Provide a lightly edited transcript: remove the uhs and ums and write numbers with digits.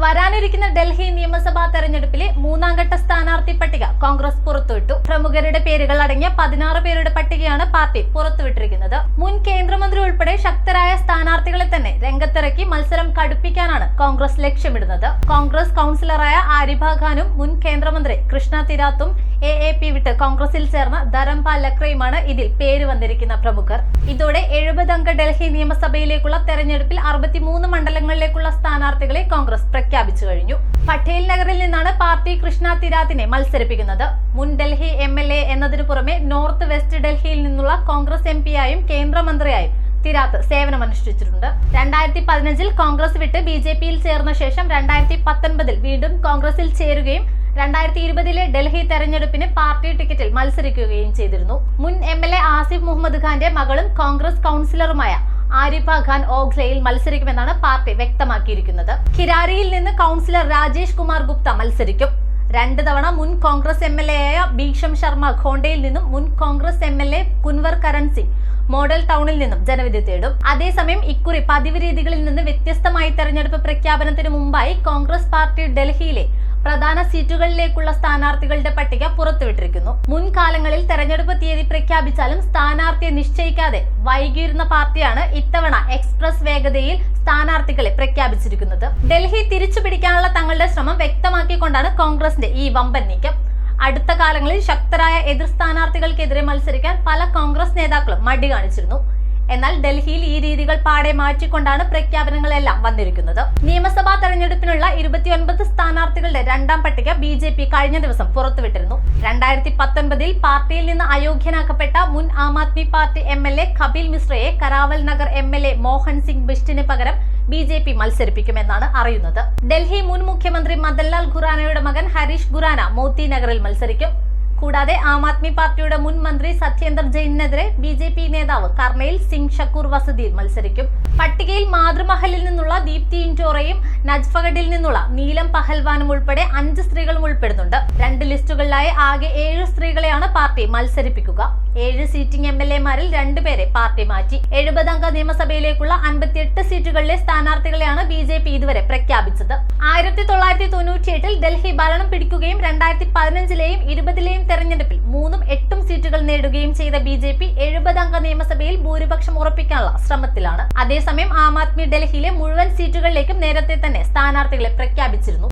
വരാനിരിക്കുന്ന ഡൽഹി നിയമസഭാ തെരഞ്ഞെടുപ്പിലെ മൂന്നാംഘട്ട സ്ഥാനാർത്ഥി പട്ടിക കോൺഗ്രസ് പുറത്തുവിട്ടു. പ്രമുഖരുടെ പേരുകൾ അടങ്ങിയ 16 പേരുടെ പട്ടികയാണ് പാർട്ടി പുറത്തുവിട്ടിരിക്കുന്നത്. മുൻ കേന്ദ്രമന്ത്രി ഉൾപ്പെടെ ശക്തരായ സ്ഥാനാർത്ഥികളെ തന്നെ രംഗത്തിറക്കി മത്സരം കടുപ്പിക്കാനാണ് കോൺഗ്രസ് ലക്ഷ്യമിടുന്നത്. കോൺഗ്രസ് കൌൺസിലറായ ആരിഫ ഖാനും മുൻ കേന്ദ്രമന്ത്രി കൃഷ്ണ തിരാത്തും AAP വിട്ട് കോൺഗ്രസിൽ ചേർന്ന ധരംപാൽ ലക്രയുമാണ് ഇതിൽ പേര് വന്നിരിക്കുന്ന പ്രമുഖർ. ഇതോടെ 70 അംഗ ഡൽഹി നിയമസഭയിലേക്കുള്ള തെരഞ്ഞെടുപ്പിൽ 63 മണ്ഡലങ്ങളിലേക്കുള്ള സ്ഥാനാർത്ഥികളെ കോൺഗ്രസ് പ്രഖ്യാപിച്ചു കഴിഞ്ഞു. പട്ടേൽ നഗറിൽ നിന്നാണ് പാർട്ടി കൃഷ്ണ തിരാത്തിനെ മത്സരിപ്പിക്കുന്നത്. മുൻ ഡൽഹി MLA എന്നതിനു പുറമെ നോർത്ത് വെസ്റ്റ് ഡൽഹിയിൽ നിന്നുള്ള കോൺഗ്രസ് MP-യായും കേന്ദ്രമന്ത്രിയായും തിരാത്ത് സേവനമനുഷ്ഠിച്ചിട്ടുണ്ട്. 2015 കോൺഗ്രസ് വിട്ട് BJP-യിൽ ചേർന്ന ശേഷം 2019 വീണ്ടും കോൺഗ്രസിൽ ചേരുകയും 2020 ഡൽഹി തെരഞ്ഞെടുപ്പിന് പാർട്ടി ടിക്കറ്റിൽ മത്സരിക്കുകയും ചെയ്തിരുന്നു. മുൻ MLA ആസിഫ് മുഹമ്മദ് ഖാന്റെ മകളും കോൺഗ്രസ് കൌൺസിലറുമായ ആരിഫ ഖാൻ ഓഖ്ലയിൽ മത്സരിക്കുമെന്നാണ് പാർട്ടി വ്യക്തമാക്കിയിരിക്കുന്നത്. കിരാരിയിൽ നിന്ന് കൌൺസിലർ രാജേഷ് കുമാർ ഗുപ്ത മത്സരിക്കും. 2 തവണ മുൻ കോൺഗ്രസ് MLA-യായ ഭീഷം ശർമ്മ ഖോണ്ടയിൽ നിന്നും മുൻ കോൺഗ്രസ് MLA കുൻവർ കരൺ സിംഗ് മോഡൽ ടൗണിൽ നിന്നും ജനവിധി തേടും. അതേസമയം ഇക്കുറി പതിവ് രീതികളിൽ നിന്ന് വ്യത്യസ്തമായി തെരഞ്ഞെടുപ്പ് പ്രഖ്യാപനത്തിന് മുമ്പായി കോൺഗ്രസ് പാർട്ടി ഡൽഹിയിലെ പ്രധാന സീറ്റുകളിലേക്കുള്ള സ്ഥാനാർത്ഥികളുടെ പട്ടിക പുറത്തുവിട്ടിരിക്കുന്നു. മുൻകാലങ്ങളിൽ തെരഞ്ഞെടുപ്പ് തീയതി പ്രഖ്യാപിച്ചാലും സ്ഥാനാർത്ഥിയെ നിശ്ചയിക്കാതെ വൈകിയിരുന്ന പാർട്ടിയാണ് ഇത്തവണ എക്സ്പ്രസ് വേഗതയിൽ സ്ഥാനാർത്ഥികളെ പ്രഖ്യാപിച്ചിരിക്കുന്നത്. ഡൽഹി തിരിച്ചുപിടിക്കാനുള്ള തങ്ങളുടെ ശ്രമം വ്യക്തമാക്കിക്കൊണ്ടാണ് കോൺഗ്രസിന്റെ ഈ വമ്പൻ നീക്കം. അടുത്ത കാലങ്ങളിൽ ശക്തരായ എതിർ സ്ഥാനാർത്ഥികൾക്കെതിരെ മത്സരിക്കാൻ പല കോൺഗ്രസ് നേതാക്കളും മടി കാണിച്ചിരുന്നു. എന്നാൽ ഡൽഹിയിൽ ഈ രീതികൾ പാടെ മാറ്റിക്കൊണ്ടാണ് പ്രഖ്യാപനങ്ങളെല്ലാം വന്നിരിക്കുന്നത്. നിയമസഭാ തെരഞ്ഞെടുപ്പിനുള്ള 29 സ്ഥാനാർത്ഥികളുടെ 2ാം പട്ടിക BJP കഴിഞ്ഞ ദിവസം പുറത്തുവിട്ടിരുന്നു. 2019 പാർട്ടിയിൽ നിന്ന് അയോഗ്യനാക്കപ്പെട്ട മുൻ ആം ആദ്മി പാർട്ടി MLA കപിൽ മിശ്രയെ കരാവൽ നഗർ MLA മോഹൻ സിംഗ് ബിഷ്ടിന് പകരം BJP മത്സരിപ്പിക്കുമെന്നാണ് അറിയുന്നത്. ഡൽഹി മുൻ മുഖ്യമന്ത്രി മദൻലാൽ ഖുറാനയുടെ മകൻ ഹരീഷ് ഖുറാന മോത്തി നഗറിൽ മത്സരിക്കും. കൂടാതെ ആം ആദ്മി പാർട്ടിയുടെ മുൻ മന്ത്രി സത്യേന്ദർ ജെയിനെതിരെ BJP നേതാവ് കർണയിൽ സിംഗ് ഷക്കൂർ വസതിയിൽ മത്സരിക്കും. പട്ടികയിൽ മാതൃമഹലിൽ നിന്നുള്ള ദീപ്തി ഇൻറ്റോറയും നജ്ഫഗഡിൽ നിന്നുള്ള നീലം പഹൽവാനും ഉൾപ്പെടെ 5 സ്ത്രീകളും ഉൾപ്പെടുന്നുണ്ട്. 2 ലിസ്റ്റുകളിലായി ആകെ 7 സ്ത്രീകളെയാണ് പാർട്ടി മത്സരിപ്പിക്കുക. 7 സീറ്റിംഗ് MLA-മാരിൽ 2 പേരെ പാർട്ടി മാറ്റി. 70 അംഗ നിയമസഭയിലേക്കുള്ള 58 സീറ്റുകളിലെ സ്ഥാനാർത്ഥികളെയാണ് BJP ഇതുവരെ പ്രഖ്യാപിച്ചത്. 1998 ഡൽഹി ഭരണം പിടിക്കുകയും 2015-ലെയും 20-ലെയും തെരഞ്ഞെടുപ്പിൽ 3ഉം 8ഉം സീറ്റുകൾ നേടുകയും ചെയ്ത BJP 70 അംഗ നിയമസഭയിൽ ഭൂരിപക്ഷം ഉറപ്പിക്കാനുള്ള ശ്രമത്തിലാണ്. അതേസമയം ആം ആദ്മി ഡൽഹിയിലെ മുഴുവൻ സീറ്റുകളിലേക്കും നേരത്തെ തന്നെ സ്ഥാനാർത്ഥികളെ പ്രഖ്യാപിച്ചിരുന്നു.